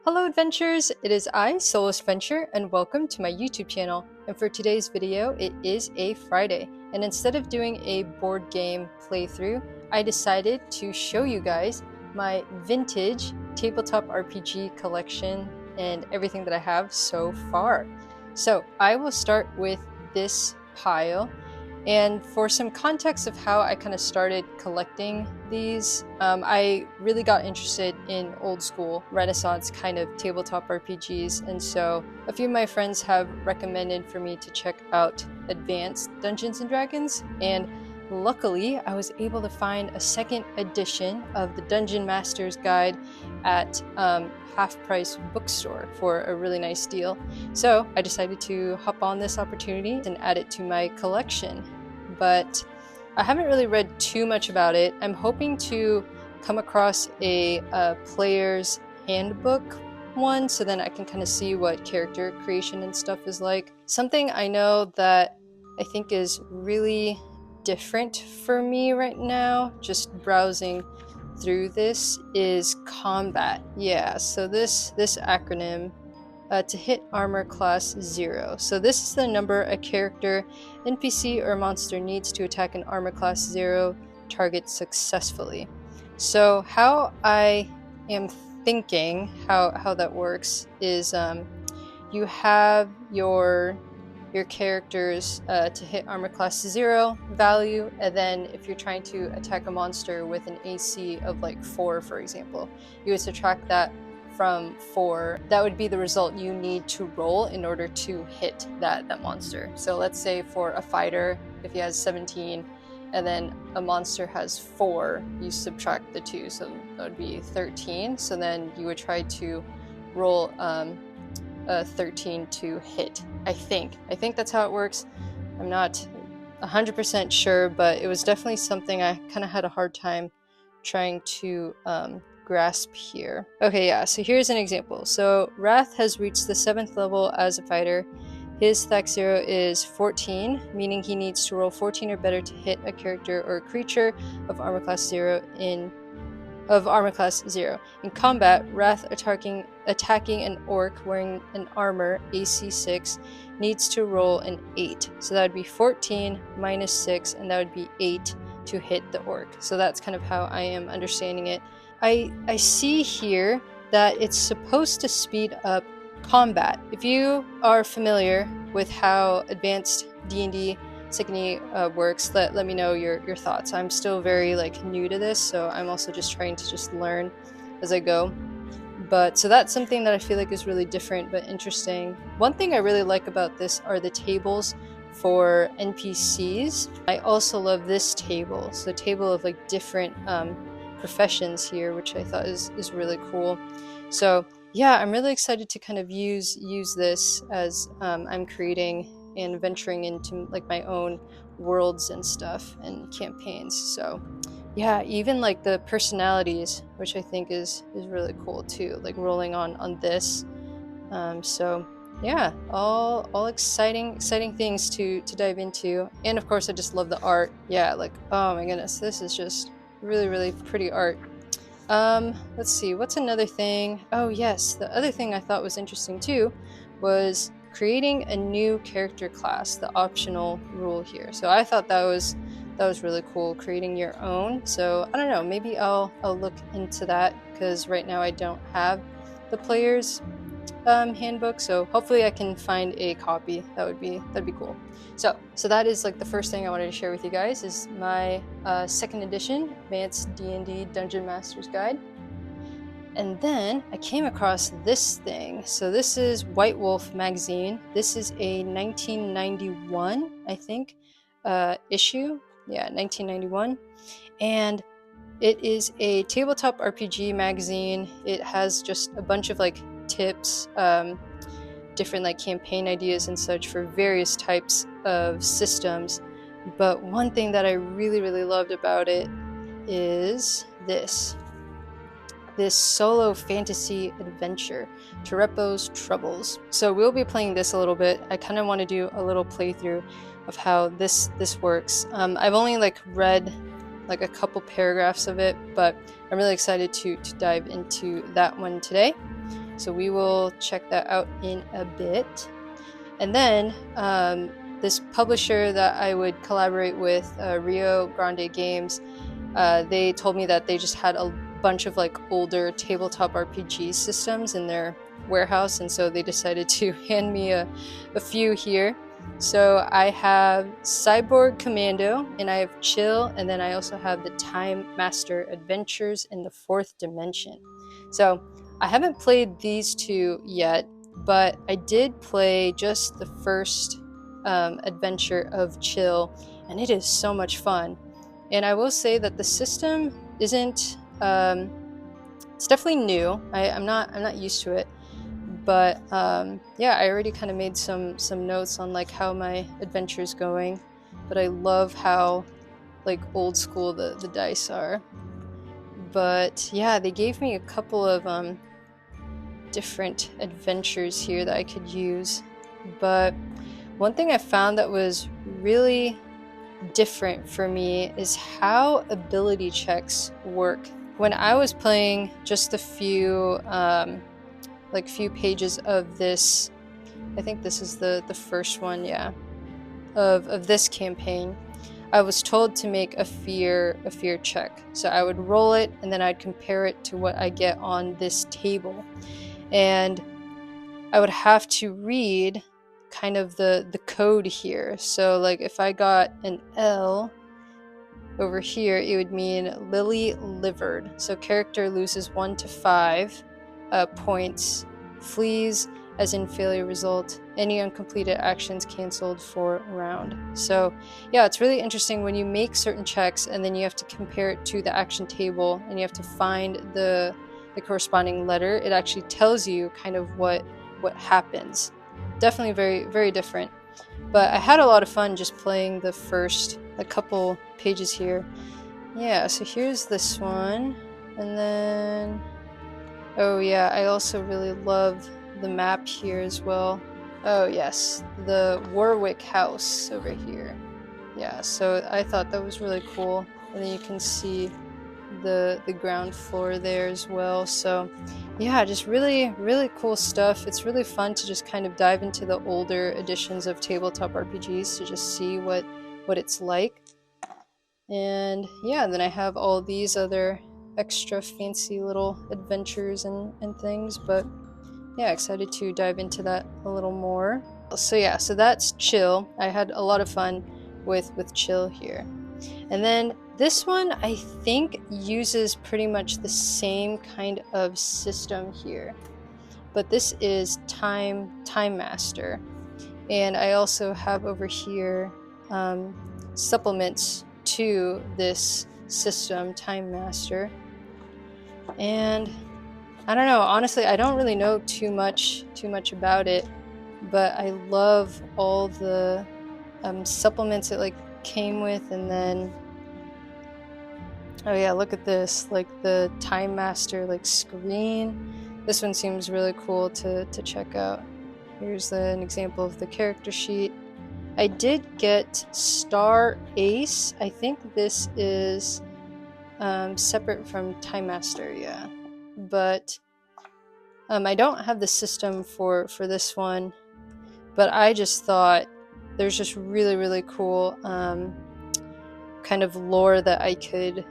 Hello adventurers, it is I, Solus Venture, and welcome to my YouTube channel. And for today's video, it is a Friday, and instead of doing a board game playthrough, I decided to show you guys my vintage tabletop RPG collection and everything that I have so far. So I will start with this pile. And for some context of how I kind of started collecting these, I really got interested in old school Renaissance kind of tabletop RPGs, and so a few of my friends have recommended for me to check out Advanced Dungeons & Dragons, and luckily I was able to find a second edition of the Dungeon Master's Guide at half-price bookstore for a really nice deal. So I decided to hop on this opportunity and add it to my collection. But I haven't really read too much about it. I'm hoping to come across a player's handbook one, so then I can kind of see what character creation and stuff is like. Something I know that I think is really different for me right now, just browsing through this, is combat. Yeah, so this acronym, to hit armor class 0. So this is the number a character, NPC, or monster needs to attack an armor class 0 target successfully. So how I am thinking how that works is you have your characters to hit armor class 0 value, and then if you're trying to attack a monster with an AC of like 4, for example, you would subtract that from 4. That would be the result you need to roll in order to hit that monster. So let's say for a fighter, if he has 17 and then a monster has 4, you subtract the 2, so that would be 13. So then you would try to roll a 13 to hit. I think that's how it works. I'm not 100% sure, but it was definitely something I kind of had a hard time trying to grasp here. Okay, yeah, so here's an example. So Wrath has reached the 7th level as a fighter. His THAC 0 is 14, meaning he needs to roll 14 or better to hit a character or a creature of armor class 0 in combat. Wrath attacking an orc wearing an armor AC 6 needs to roll an 8. So that would be 14 minus 6, and that would be 8 to hit the orc. So that's kind of how I am understanding it. I see here that it's supposed to speed up combat. If you are familiar with how Advanced D&D 2nd works, let me know your thoughts. I'm still very new to this, so I'm also just trying to learn as I go. But so that's something that I feel like is really different but interesting. One thing I really like about this are the tables for NPCs. I also love this table. So the table of different professions here, which I thought is really cool. So yeah, I'm really excited to kind of use this as I'm creating and venturing into my own worlds and stuff and campaigns. So yeah, even the personalities, which I think is really cool too, rolling on this. So yeah, all exciting things to dive into. And of course I just love the art. Yeah, oh my goodness, this is just really pretty art. Let's see, what's another thing? Oh yes, the other thing I thought was interesting too was creating a new character class, the optional rule here. So I thought that was really cool, creating your own. So I don't know, maybe I'll look into that, because right now I don't have the player's handbook, so hopefully I can find a copy. That'd be cool. So that is the first thing I wanted to share with you guys, is my 2nd edition Advanced D&D Dungeon Master's Guide. And then I came across this thing. So this is White Wolf Magazine. This is a 1991, I think, issue. Yeah, 1991. And it is a tabletop RPG magazine. It has just a bunch of tips, different campaign ideas and such for various types of systems. But one thing that I really loved about it is this solo fantasy adventure, Tarepo's Troubles. So we'll be playing this a little bit. I kind of want to do a little playthrough of how this works. I've only read a couple paragraphs of it, but I'm really excited to dive into that one today. So we will check that out in a bit. And then this publisher that I would collaborate with, Rio Grande Games, they told me that they just had a bunch of like older tabletop RPG systems in their warehouse, and so they decided to hand me a few here. So I have Cyborg Commando, and I have Chill, and then I also have the TimeMaster Adventures in the Fourth Dimension. So I haven't played these two yet, but I did play just the first adventure of Chill, and it is so much fun. And I will say that the system isn't, it's definitely new. I'm not used to it, but yeah, I already kind of made some notes on like how my adventure is going. But I love how like old school the dice are. But yeah, they gave me a couple of different adventures here that I could use. But one thing I found that was really different for me is how ability checks work. When I was playing just a few few pages of this, I think this is the first one, yeah, of this campaign, I was told to make a fear check. So I would roll it and then I'd compare it to what I get on this table, and I would have to read kind of the code here. So like if I got an L over here, it would mean Lily livered. So character loses 1 to 5 points, flees as in failure result, any uncompleted actions canceled for round. So yeah, it's really interesting when you make certain checks and then you have to compare it to the action table and you have to find the corresponding letter. It actually tells you kind of what happens. Definitely very, very different. But I had a lot of fun just playing the first couple pages here. Yeah, so here's this one. And then, oh yeah, I also really love the map here as well. Oh yes, the Warwick house over here. Yeah, so I thought that was really cool. And then you can see the ground floor there as well. So yeah, just really, really cool stuff. It's really fun to just kind of dive into the older editions of tabletop RPGs to just see what it's like. And yeah, then I have all these other extra fancy little adventures and things, but yeah, excited to dive into that a little more. So yeah, so that's Chill. I had a lot of fun with Chill here. And then this one I think uses pretty much the same kind of system here, but this is TimeMaster, and I also have over here supplements to this system, TimeMaster. And I don't know, honestly, I don't really know too much about it, but I love all the supplements it like came with. And then oh yeah, look at this, like the TimeMaster like screen. This one seems really cool to check out. Here's an example of the character sheet. I did get Star Ace. I think this is separate from TimeMaster, yeah. But I don't have the system for this one, but I just thought there's just really, really cool kind of lore that I could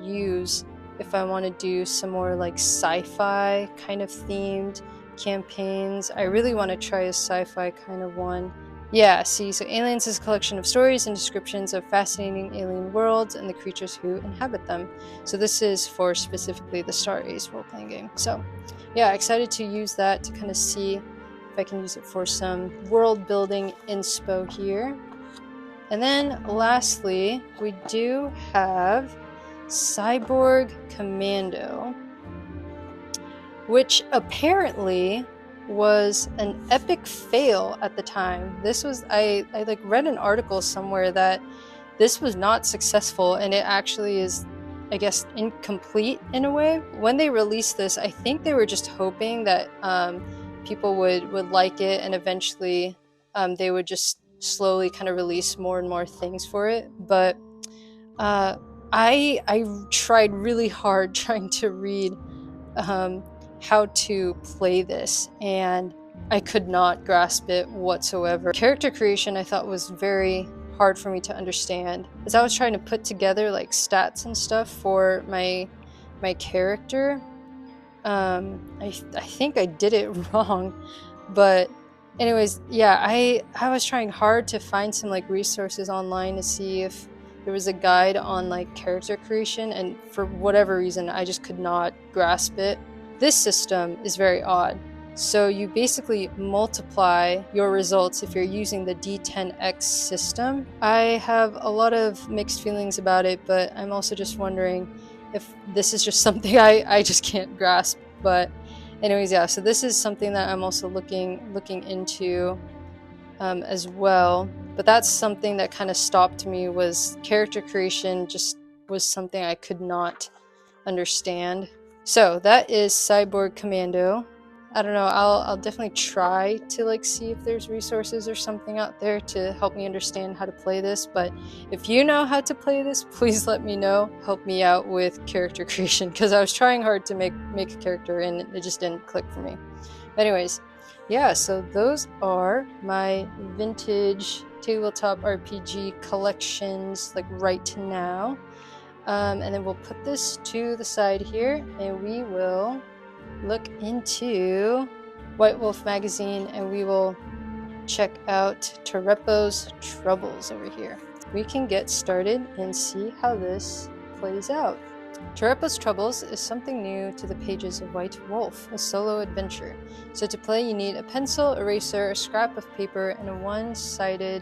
use if I want to do some more like sci-fi kind of themed campaigns. I really want to try a sci-fi kind of one. Yeah, see, so Aliens is a collection of stories and descriptions of fascinating alien worlds and the creatures who inhabit them. So this is for specifically the Star Ace role-playing game. So yeah, excited to use that to kind of see if I can use it for some world building inspo here. And then lastly, we do have Cyborg Commando, which apparently was an epic fail at the time. This was, I like read an article somewhere that this was not successful, and it actually is, I guess, incomplete in a way. When they released this, I think they were just hoping that people would like it, and eventually they would just slowly kind of release more and more things for it. But I tried really hard trying to read how to play this, and I could not grasp it whatsoever. Character creation I thought was very hard for me to understand. As I was trying to put together like stats and stuff for my character, I think I did it wrong, but anyways, yeah, I was trying hard to find some like resources online to see if there was a guide on like character creation, and for whatever reason I just could not grasp it. This system is very odd. So you basically multiply your results if you're using the D10X system. I have a lot of mixed feelings about it, but I'm also just wondering if this is just something I just can't grasp. But anyways, yeah, so this is something that I'm also looking into as well. But that's something that kind of stopped me, was character creation just was something I could not understand. So that is Cyborg Commando. I don't know, I'll definitely try to like see if there's resources or something out there to help me understand how to play this, but if you know how to play this, please let me know. Help me out with character creation, because I was trying hard to make a character and it just didn't click for me. But anyways, yeah, so those are my vintage tabletop RPG collections like right now. And then we'll put this to the side here, and we will look into White Wolf Magazine, and we will check out Tarepo's Troubles over here. We can get started and see how this plays out. Tarepo's Troubles is something new to the pages of White Wolf, a solo adventure. So to play, you need a pencil, eraser, a scrap of paper, and a one six-sided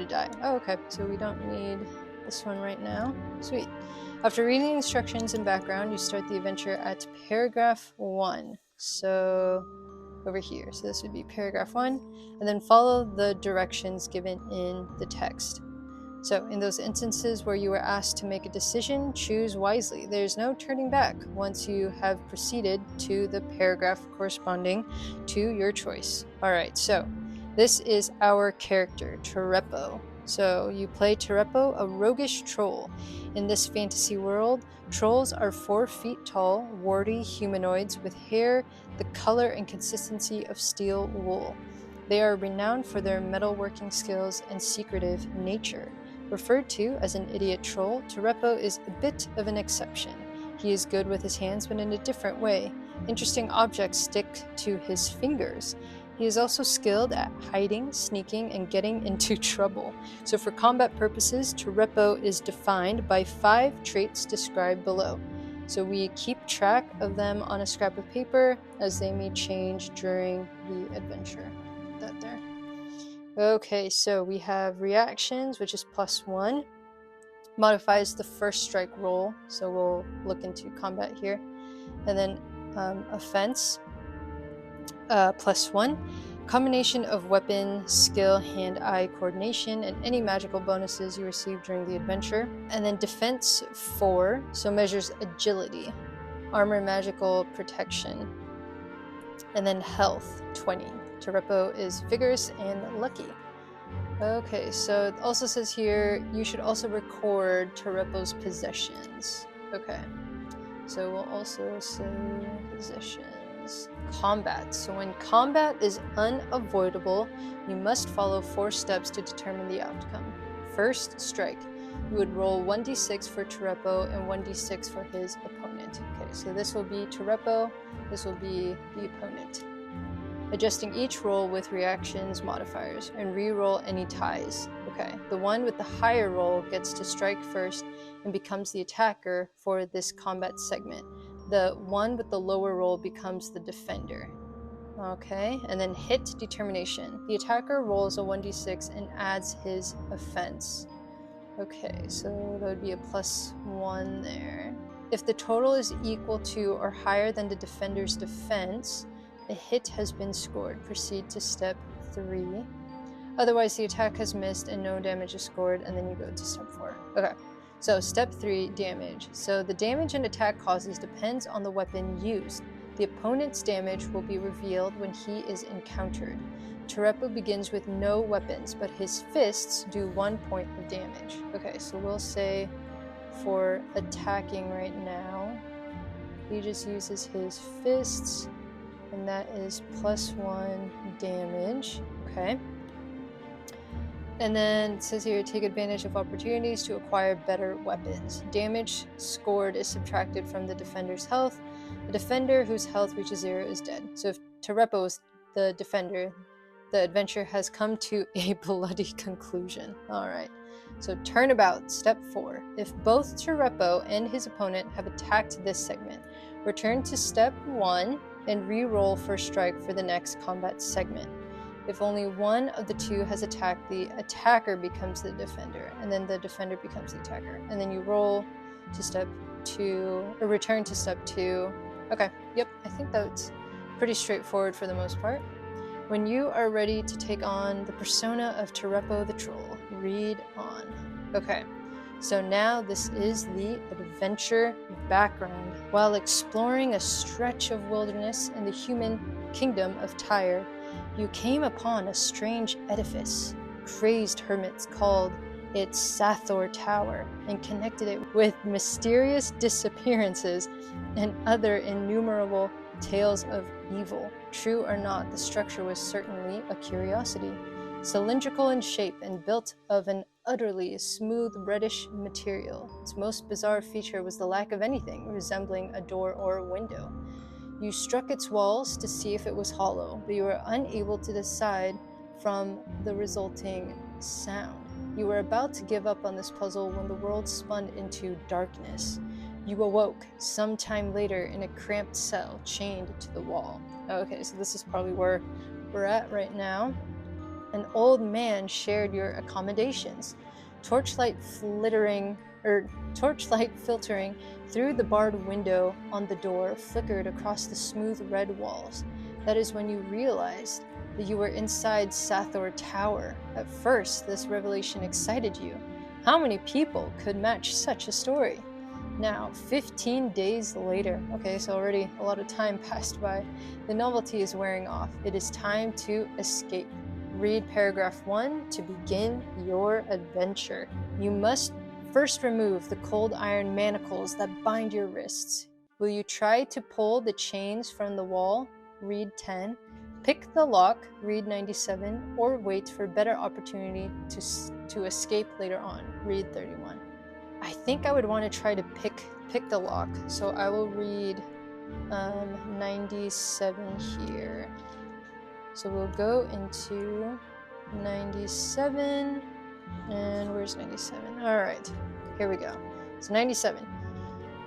die. Oh, okay, so we don't need this one right now. Sweet. After reading the instructions and background, you start the adventure at paragraph 1. So over here. So this would be paragraph 1, and then follow the directions given in the text. So in those instances where you are asked to make a decision, choose wisely. There's no turning back once you have proceeded to the paragraph corresponding to your choice. Alright, so this is our character, Tarepo. So you play Tarepo, a roguish troll. In this fantasy world, trolls are 4 feet tall, warty humanoids with hair the color and consistency of steel wool. They are renowned for their metalworking skills and secretive nature. Referred to as an idiot troll, Tarepo is a bit of an exception. He is good with his hands, but in a different way. Interesting objects stick to his fingers. He is also skilled at hiding, sneaking, and getting into trouble. So for combat purposes, Tarepo is defined by 5 traits described below. So we keep track of them on a scrap of paper, as they may change during the adventure. Put that there. Okay, so we have reactions, which is +1. Modifies the first strike roll, so we'll look into combat here. And then offense, +1. Combination of weapon, skill, hand-eye coordination, and any magical bonuses you receive during the adventure. And then defense 4, so measures agility, armor, magical protection. And then health 20. Tarepo is vigorous and lucky. Okay, so it also says here you should also record Tarepo's possessions. Okay, so we'll also say possessions. Combat. So when combat is unavoidable, you must follow 4 steps to determine the outcome. First, strike. You would roll 1d6 for Tarepo and 1d6 for his opponent. Okay, so this will be Tarepo, this will be the opponent. Adjusting each roll with reactions modifiers, and re-roll any ties. Okay, the one with the higher roll gets to strike first and becomes the attacker for this combat segment. The one with the lower roll becomes the defender. Okay, and then hit determination. The attacker rolls a 1d6 and adds his offense. Okay, so that would be a +1 there. If the total is equal to or higher than the defender's defense, a hit has been scored. Proceed to step 3. Otherwise, the attack has missed and no damage is scored, and then you go to step 4. Okay, so step 3, damage. So the damage an attack causes depends on the weapon used. The opponent's damage will be revealed when he is encountered. Tarepo begins with no weapons, but his fists do 1 point of damage. Okay, so we'll say for attacking right now, He just uses his fists, and that is +1 damage. Okay. And then it says here, take advantage of opportunities to acquire better weapons. Damage scored is subtracted from the defender's health. A defender whose health reaches 0 is dead. So if Tarepo is the defender, the adventure has come to a bloody conclusion. Alright, so turnabout, step 4. If both Tarepo and his opponent have attacked this segment, return to step 1 and re-roll first strike for the next combat segment. If only one of the two has attacked, the attacker becomes the defender, and then the defender becomes the attacker. And then you roll to step 2, or return to step 2. Okay, yep, I think that's pretty straightforward for the most part. When you are ready to take on the persona of Tarepo the Troll, read on. Okay, so now this is the adventure background. While exploring a stretch of wilderness in the human kingdom of Tyre, you came upon a strange edifice. Crazed hermits called it Sathor Tower and connected it with mysterious disappearances and other innumerable tales of evil. True or not, the structure was certainly a curiosity. Cylindrical in shape and built of an utterly smooth reddish material, its most bizarre feature was the lack of anything resembling a door or a window. You struck its walls to see if it was hollow, but you were unable to decide from the resulting sound. You were about to give up on this puzzle when the world spun into darkness. You awoke sometime later in a cramped cell chained to the wall. Okay, so this is probably where we're at right now. An old man shared your accommodations. Torchlight filtering through the barred window on the door flickered across the smooth red walls. That is when you realized that you were inside Sathor Tower. At first, this revelation excited you. How many people could match such a story? Now, 15 days later, okay, so already a lot of time passed by, the novelty is wearing off. It is time to escape. Read paragraph 1 to begin your adventure. You must first remove the cold iron manacles that bind your wrists. Will you try to pull the chains from the wall? Read 10. Pick the lock, read 97, or wait for better opportunity to escape later on. Read 31. I think I would want to try to pick the lock, so I will read 97 here. So we'll go into 97, and where's 97? All right, here we go. So 97.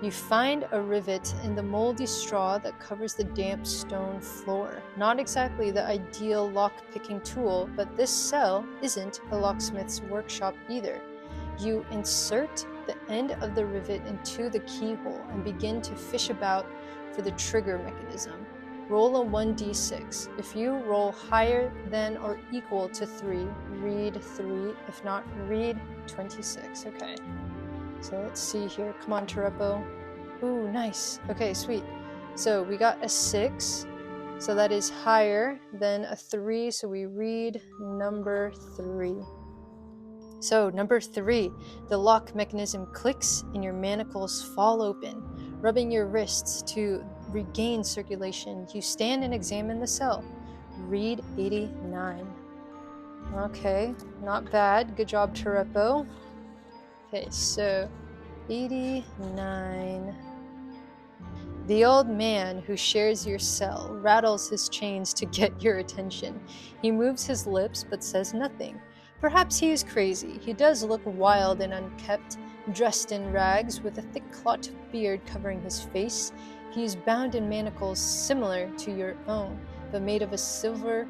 You find a rivet in the moldy straw that covers the damp stone floor. Not exactly the ideal lock-picking tool, but this cell isn't a locksmith's workshop either. You insert the end of the rivet into the keyhole and begin to fish about for the trigger mechanism. Roll a 1d6. If you roll higher than or equal to 3, read 3. If not, read 26. Okay. So let's see here. Come on, Tarepo. Ooh, nice. Okay, sweet. So we got a 6. So that is higher than a 3. So we read number 3. So number 3, the lock mechanism clicks and your manacles fall open. Rubbing your wrists to regain circulation, you stand and examine the cell. Read 89. Okay, not bad. Good job, Tarepo. Okay, so 89. The old man who shares your cell rattles his chains to get your attention. He moves his lips but says nothing. Perhaps he is crazy. He does look wild and unkempt, dressed in rags with a thick clot of beard covering his face. He is bound in manacles similar to your own, but made of a silver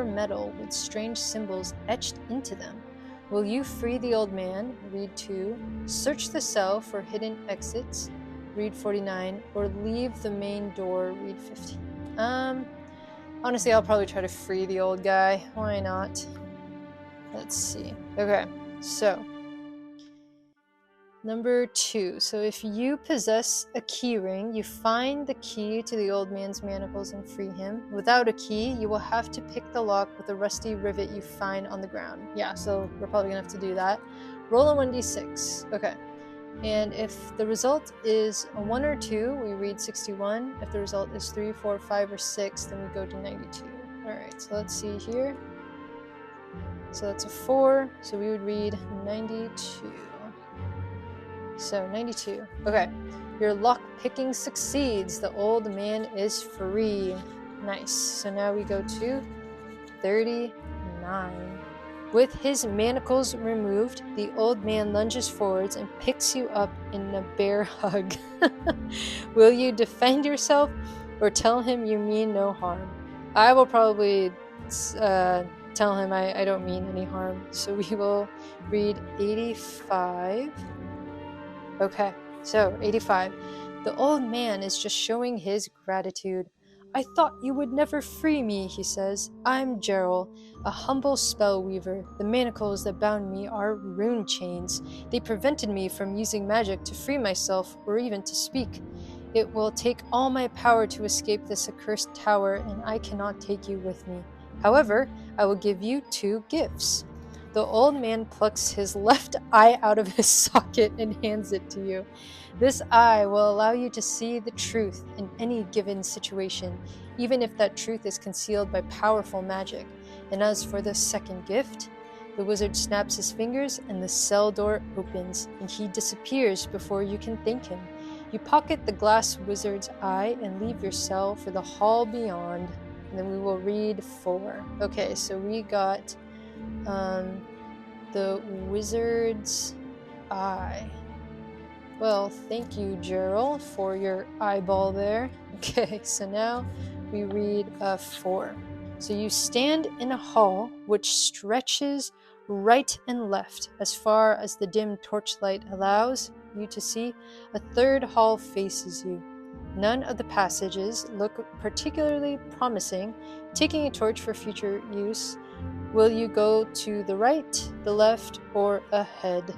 metal with strange symbols etched into them. Will you free the old man? Read 2. Search the cell for hidden exits. Read 49. Or leave the main door. Read 15. Honestly, I'll probably try to free the old guy. Why not? Let's see. Okay, so number 2. So if you possess a key ring, you find the key to the old man's manacles and free him. Without a key, you will have to pick the lock with a rusty rivet you find on the ground. Yeah, so we're probably gonna have to do that. Roll a 1d6. Okay. And if the result is a 1 or 2, we read 61. If the result is 3, 4, 5, or 6, then we go to 92. Alright, so let's see here. So that's a 4, so we would read 92. So 92. Okay, your lock picking succeeds. The old man is free. Nice. So now we go to 39. With his manacles removed, the old man lunges forwards and picks you up in a bear hug. Will you defend yourself or tell him you mean no harm? I will probably tell him I don't mean any harm. So we will read 85. Okay, so 85. The old man is just showing his gratitude. I thought you would never free me, he says. I'm Gerald, a humble spell weaver. The manacles that bound me are rune chains. They prevented me from using magic to free myself or even to speak. It will take all my power to escape this accursed tower, and I cannot take you with me. However, I will give you 2 gifts. The old man plucks his left eye out of his socket and hands it to you. This eye will allow you to see the truth in any given situation, even if that truth is concealed by powerful magic. And as for the second gift, the wizard snaps his fingers and the cell door opens, and he disappears before you can thank him. You pocket the glass wizard's eye and leave your cell for the hall beyond. And then we will read 4. Okay, so we got the wizard's eye. Well, thank you, Gerald, for your eyeball there. Okay, so now we read 4. So you stand in a hall which stretches right and left as far as the dim torchlight allows you to see. A third hall faces you. None of the passages look particularly promising. Taking a torch for future use, will you go to the right, the left, or ahead?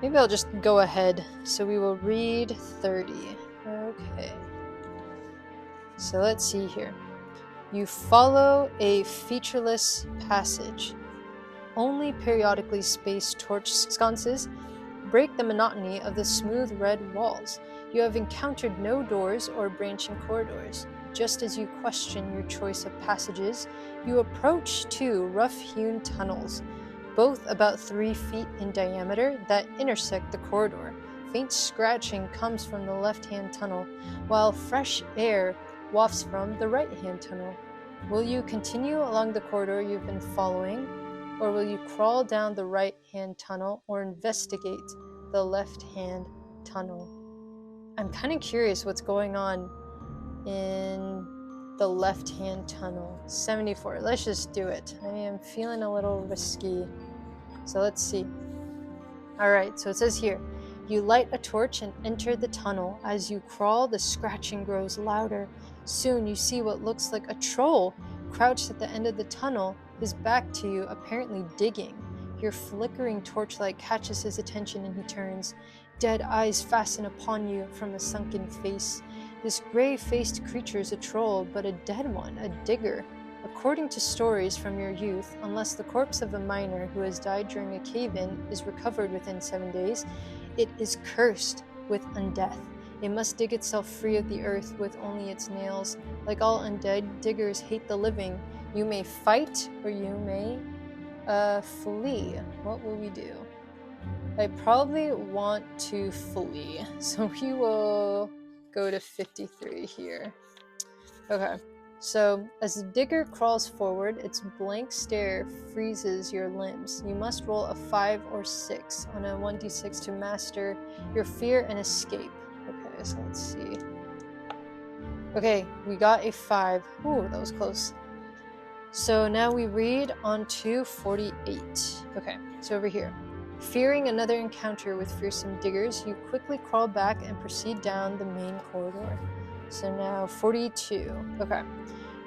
Maybe I'll just go ahead. So we will read 30. Okay. So let's see here. You follow a featureless passage. Only periodically spaced torch sconces break the monotony of the smooth red walls. You have encountered no doors or branching corridors. Just as you question your choice of passages, you approach 2 rough-hewn tunnels, both about 3 feet in diameter, that intersect the corridor. Faint scratching comes from the left-hand tunnel, while fresh air wafts from the right-hand tunnel. Will you continue along the corridor you've been following, or will you crawl down the right-hand tunnel or investigate the left-hand tunnel? I'm kind of curious what's going on in the left-hand tunnel. 74. Let's just do it. I am feeling a little risky. So let's see. Alright, so it says here, you light a torch and enter the tunnel. As you crawl, the scratching grows louder. Soon you see what looks like a troll crouched at the end of the tunnel, his back to you, apparently digging. Your flickering torchlight catches his attention and he turns. Dead eyes fasten upon you from a sunken face. This gray-faced creature is a troll, but a dead one, a digger. According to stories from your youth, unless the corpse of a miner who has died during a cave-in is recovered within 7 days, it is cursed with undeath. It must dig itself free of the earth with only its nails. Like all undead, diggers hate the living. You may fight, or you may flee. What will we do? I probably want to flee, so we will go to 53 here. Okay, so as the digger crawls forward, its blank stare freezes your limbs. You must roll a 5 or 6 on a 1d6 to master your fear and escape. Okay, so let's see. Okay, we got a 5. Ooh, that was close. So now we read on to 48. Okay, so over here. Fearing another encounter with fearsome diggers, you quickly crawl back and proceed down the main corridor. So now 42. Okay.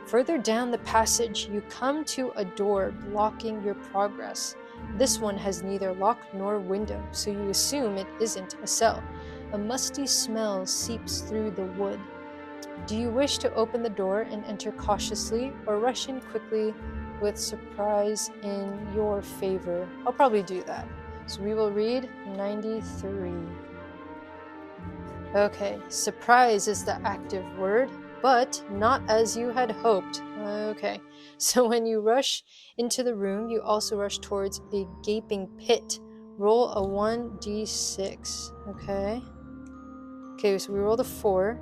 Further down the passage, you come to a door blocking your progress. This one has neither lock nor window, so you assume it isn't a cell. A musty smell seeps through the wood. Do you wish to open the door and enter cautiously, or rush in quickly with surprise in your favor. I'll probably do that. So we will read 93. Okay, surprise is the active word, but not as you had hoped. Okay, so when you rush into the room, you also rush towards a gaping pit. Roll a 1d6. Okay, so we rolled a 4.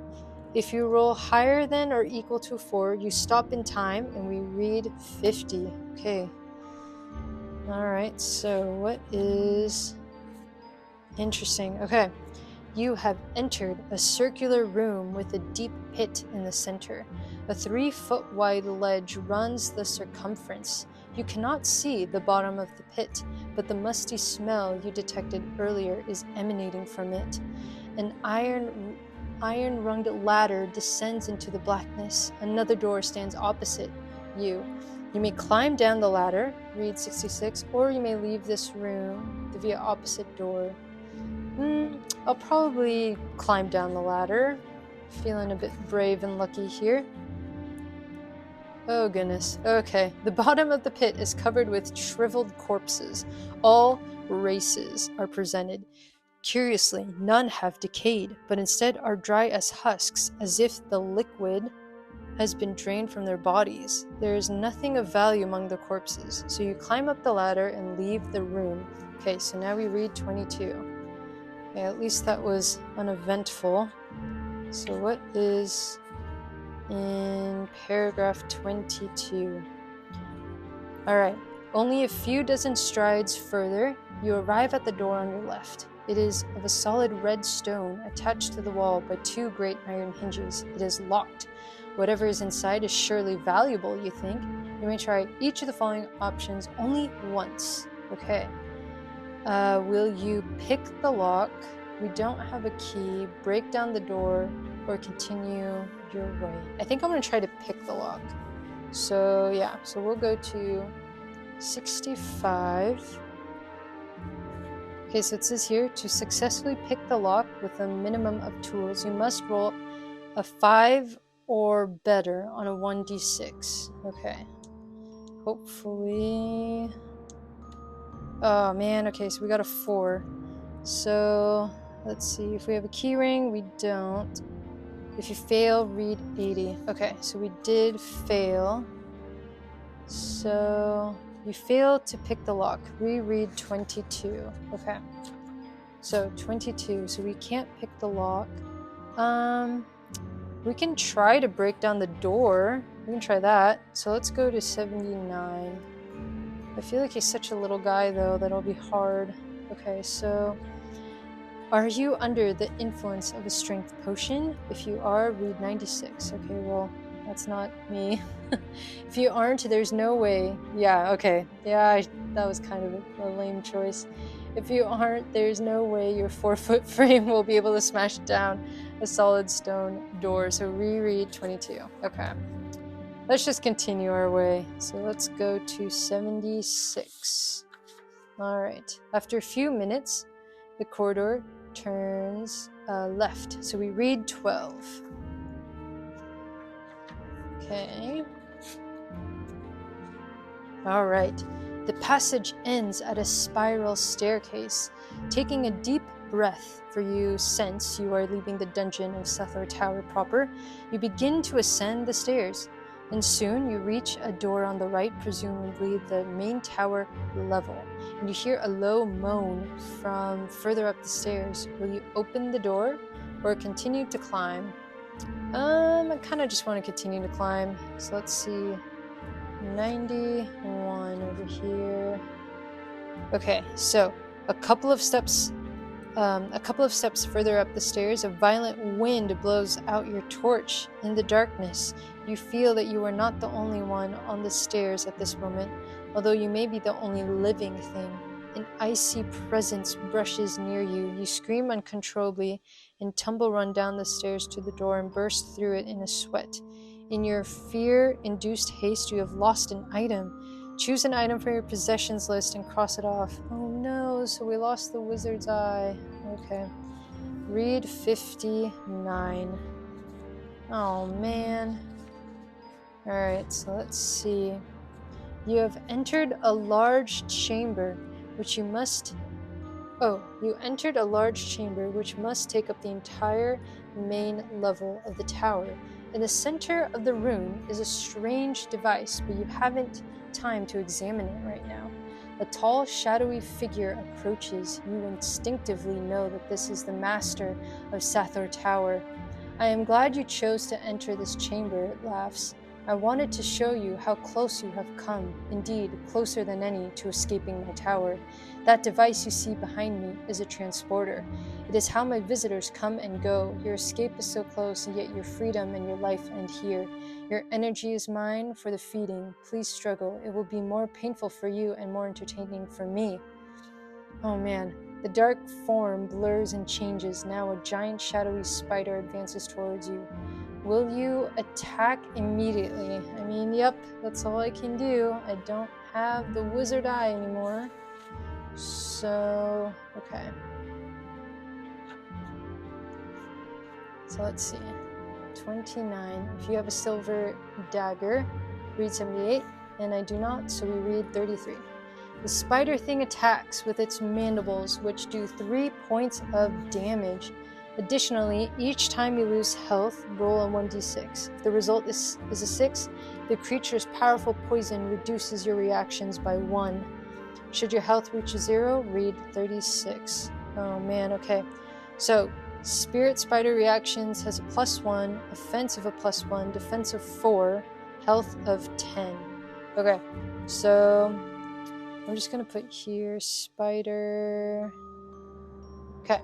If you roll higher than or equal to 4, you stop in time and we read 50. Okay. Alright, so what is interesting? Okay. You have entered a circular room with a deep pit in the center. A 3-foot wide ledge runs the circumference. You cannot see the bottom of the pit, but the musty smell you detected earlier is emanating from it. An iron-runged ladder descends into the blackness. Another door stands opposite you. You may climb down the ladder, read 66, or you may leave this room via opposite door. I'll probably climb down the ladder. Feeling a bit brave and lucky here. Oh goodness. Okay. The bottom of the pit is covered with shriveled corpses. All races are presented. Curiously, none have decayed, but instead are dry as husks, as if the liquid has been drained from their bodies. There is nothing of value among the corpses, so you climb up the ladder and leave the room. Okay, so now we read 22. Okay, at least that was uneventful. So what is in paragraph 22? Alright, only a few dozen strides further, you arrive at the door on your left. It is of a solid red stone attached to the wall by 2 great iron hinges. It is locked. Whatever is inside is surely valuable, you think. You may try each of the following options only once. Okay. Will you pick the lock? We don't have a key. Break down the door or continue your way. I think I'm going to try to pick the lock. So yeah, so we'll go to 65. Okay, so it says here, to successfully pick the lock with a minimum of tools, you must roll a 5 or better on a 1d6. Okay. Hopefully... Oh man, okay, so we got a 4. So, let's see, if we have a key ring, we don't. If you fail, read 80. Okay, so we did fail. So, you failed to pick the lock. Reread 22. Okay. So, 22. So we can't pick the lock. We can try to break down the door. We can try that. So let's go to 79. I feel like he's such a little guy, though, that'll be hard. Okay, so... Are you under the influence of a strength potion? If you are, read 96. Okay, well, that's not me. If you aren't, there's no way. Yeah, okay. Yeah, that was kind of a lame choice. If you aren't, there's no way your 4-foot frame will be able to smash down a solid stone door. So reread 22. Okay. Let's just continue our way. So let's go to 76. Alright. After a few minutes, the corridor turns left. So we read 12. Okay. Alright. The passage ends at a spiral staircase. Taking a deep breath, for you sense you are leaving the dungeon of Sethor Tower proper, you begin to ascend the stairs. And soon you reach a door on the right, presumably the main tower level, and you hear a low moan from further up the stairs. Will you open the door or continue to climb? I kind of just want to continue to climb. So let's see. 91 over here. Okay, so a couple of steps further up the stairs, a violent wind blows out your torch. In the darkness, you feel that you are not the only one on the stairs at this moment, although you may be the only living thing. An icy presence brushes near you. You scream uncontrollably and run down the stairs to the door and burst through it in a sweat. In your fear-induced haste, you have lost an item. Choose an item from your possessions list and cross it off. Oh no, so we lost the wizard's eye. Okay. Read 59. Oh man. Alright, so let's see. You have entered a large chamber, which you must... Oh, you entered a large chamber which must take up the entire main level of the tower. In the center of the room is a strange device, but you haven't time to examine it right now. A tall, shadowy figure approaches. You instinctively know that this is the master of Sathor Tower. I am glad you chose to enter this chamber, it laughs. I wanted to show you how close you have come, indeed, closer than any to escaping my tower. That device you see behind me is a transporter. It is how my visitors come and go. Your escape is so close, and yet your freedom and your life end here. Your energy is mine for the feeding. Please struggle. It will be more painful for you and more entertaining for me. Oh man. The dark form blurs and changes. Now a giant shadowy spider advances towards you. Will you attack immediately? I mean, yep, that's all I can do. I don't have the wizard eye anymore. So, okay. So let's see. 29. If you have a silver dagger, read 78. And I do not, so we read 33. The spider thing attacks with its mandibles, which do 3 points of damage. Additionally, each time you lose health, roll a 1d6. If the result is a 6, the creature's powerful poison reduces your reactions by 1. Should your health reach 0, read 36. Oh man, okay. So, Spirit Spider Reactions has a +1, offensive a +1, defensive 4, health of 10. Okay, so I'm just going to put here spider. Okay,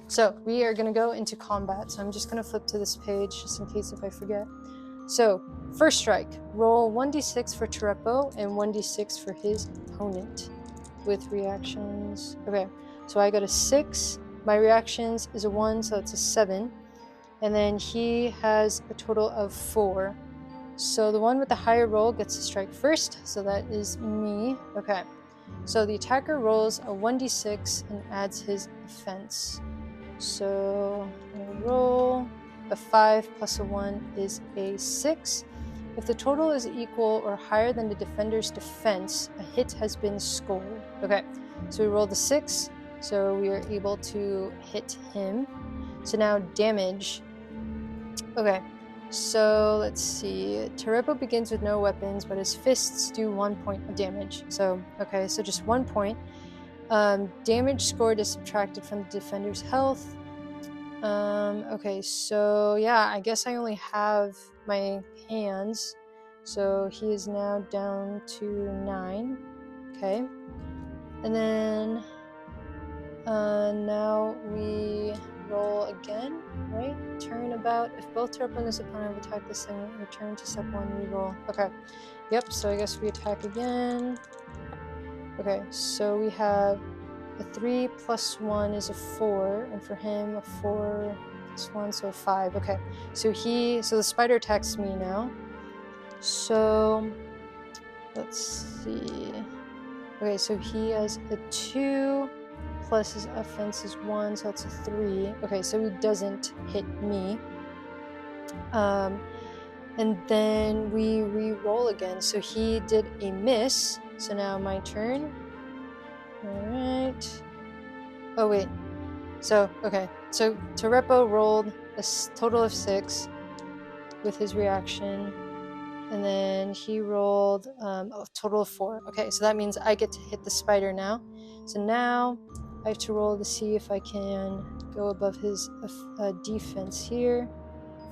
so we are going to go into combat. So I'm just going to flip to this page just in case if I forget. So, first strike. Roll 1d6 for Tarepo and 1d6 for his opponent with reactions. Okay, so I got a 6. My reactions is a 1, so it's a 7. And then he has a total of 4. So the one with the higher roll gets to strike first. So that is me. Okay. So the attacker rolls a 1d6 and adds his offense. So I'm going to roll a 5 plus a 1 is a 6. If the total is equal or higher than the defender's defense, a hit has been scored. Okay, so we rolled a 6, so we are able to hit him. So now damage. Okay, so let's see. Tarepo begins with no weapons, but his fists do 1 point of damage. So, okay, so just 1 point. Damage scored is subtracted from the defender's health. Okay, so yeah, I guess I only have my hands. So he is now down to 9. Okay. And then now we roll again, right? Turn about. If both Tarepo and his opponent have attacked the same, return to step 1, re-roll. Okay. Yep, so I guess we attack again. Okay, so we have a 3 plus 1 is a 4, and for him a 4 plus 1, so a 5. Okay, so the spider attacks me now. So let's see. Okay, so he has a 2 plus his offense is 1, so that's a 3. Okay, so he doesn't hit me. And then we re-roll again. So he did a miss. So now my turn. Alright. Oh, wait. So, okay. So Tarepo rolled a total of 6 with his reaction. And then he rolled a total of 4. Okay, so that means I get to hit the spider now. So now I have to roll to see if I can go above his defense here.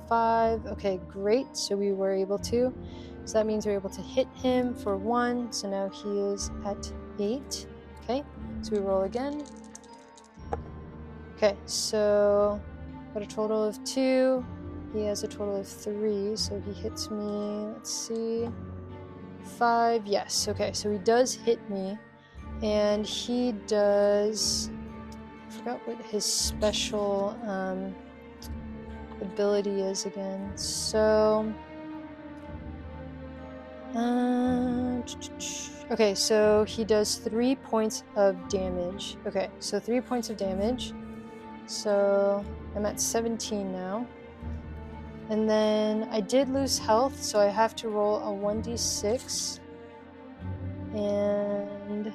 5. Okay, great. So we were able to. So that means we're able to hit him for 1. So now he is at 8. Okay, so we roll again. Okay, so got a total of 2. He has a total of 3, so he hits me. Let's see. 5. Yes. Okay, so he does hit me, and he does. I forgot what his special ability is again. So, okay, so he does 3 points of damage. Okay, so 3 points of damage. So I'm at 17 now. And then I did lose health, so I have to roll a 1d6. And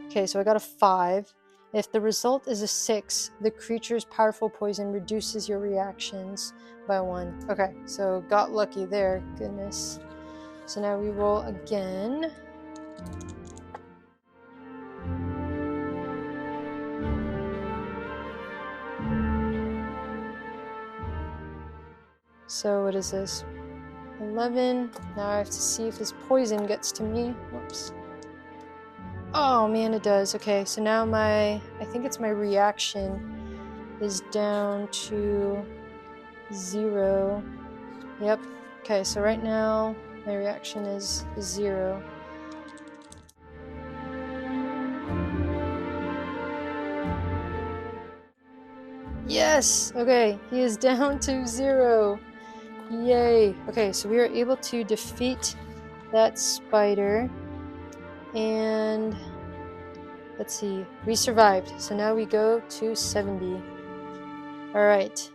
okay, so I got a 5. If the result is a 6, the creature's powerful poison reduces your reactions by 1. Okay, so got lucky there. Goodness. So now we roll again. So what is this? 11. Now I have to see if his poison gets to me. Whoops. Oh man, it does. Okay, so now I think it's my reaction is down to 0. Yep. Okay, so right now my reaction is 0. Yes! Okay, he is down to 0. Yay! Okay, so we were able to defeat that spider. And let's see, we survived. So now we go to 70. Alright.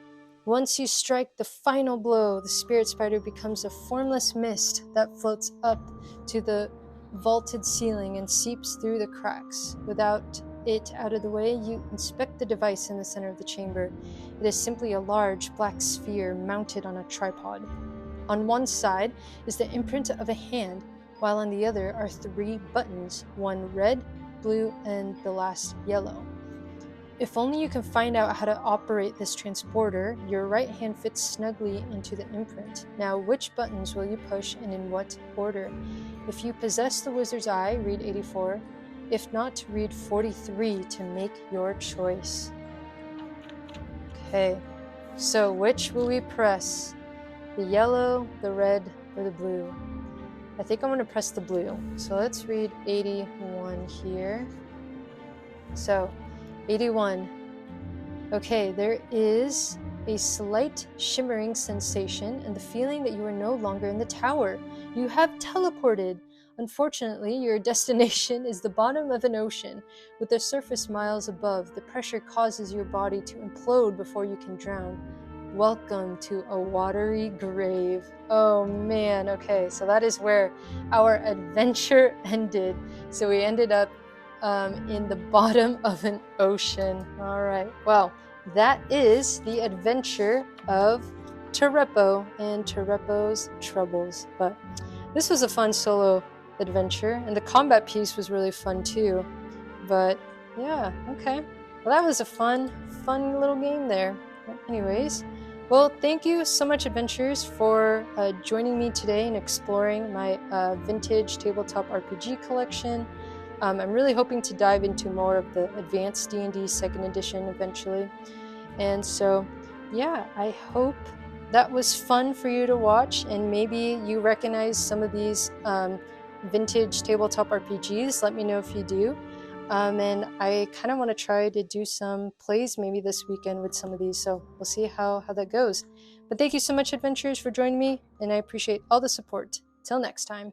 Once you strike the final blow, the spirit spider becomes a formless mist that floats up to the vaulted ceiling and seeps through the cracks. Without it out of the way, you inspect the device in the center of the chamber. It is simply a large black sphere mounted on a tripod. On one side is the imprint of a hand, while on the other are 3 buttons, one red, blue, and the last yellow. If only you can find out how to operate this transporter, your right hand fits snugly into the imprint. Now, which buttons will you push and in what order? If you possess the wizard's eye, read 84. If not, read 43 to make your choice. Okay, so which will we press? The yellow, the red, or the blue? I think I'm going to press the blue. So let's read 81 here. So 81. Okay, there is a slight shimmering sensation and the feeling that you are no longer in the tower. You have teleported. Unfortunately, your destination is the bottom of an ocean. With the surface miles above, the pressure causes your body to implode before you can drown. Welcome to a watery grave. Oh man, okay, so that is where our adventure ended. So we ended up in the bottom of an ocean. All right, well, that is the adventure of Tarepo and Tarepo's troubles. But this was a fun solo adventure, and the combat piece was really fun too. But yeah, okay. Well, that was a fun little game there. But anyways, well, thank you so much, adventurers, for joining me today and exploring my vintage tabletop RPG collection. I'm really hoping to dive into more of the advanced D&D 2nd edition eventually. And so, yeah, I hope that was fun for you to watch, and maybe you recognize some of these vintage tabletop RPGs. Let me know if you do. And I kind of want to try to do some plays maybe this weekend with some of these, so we'll see how that goes. But thank you so much, adventurers, for joining me, and I appreciate all the support. Till next time.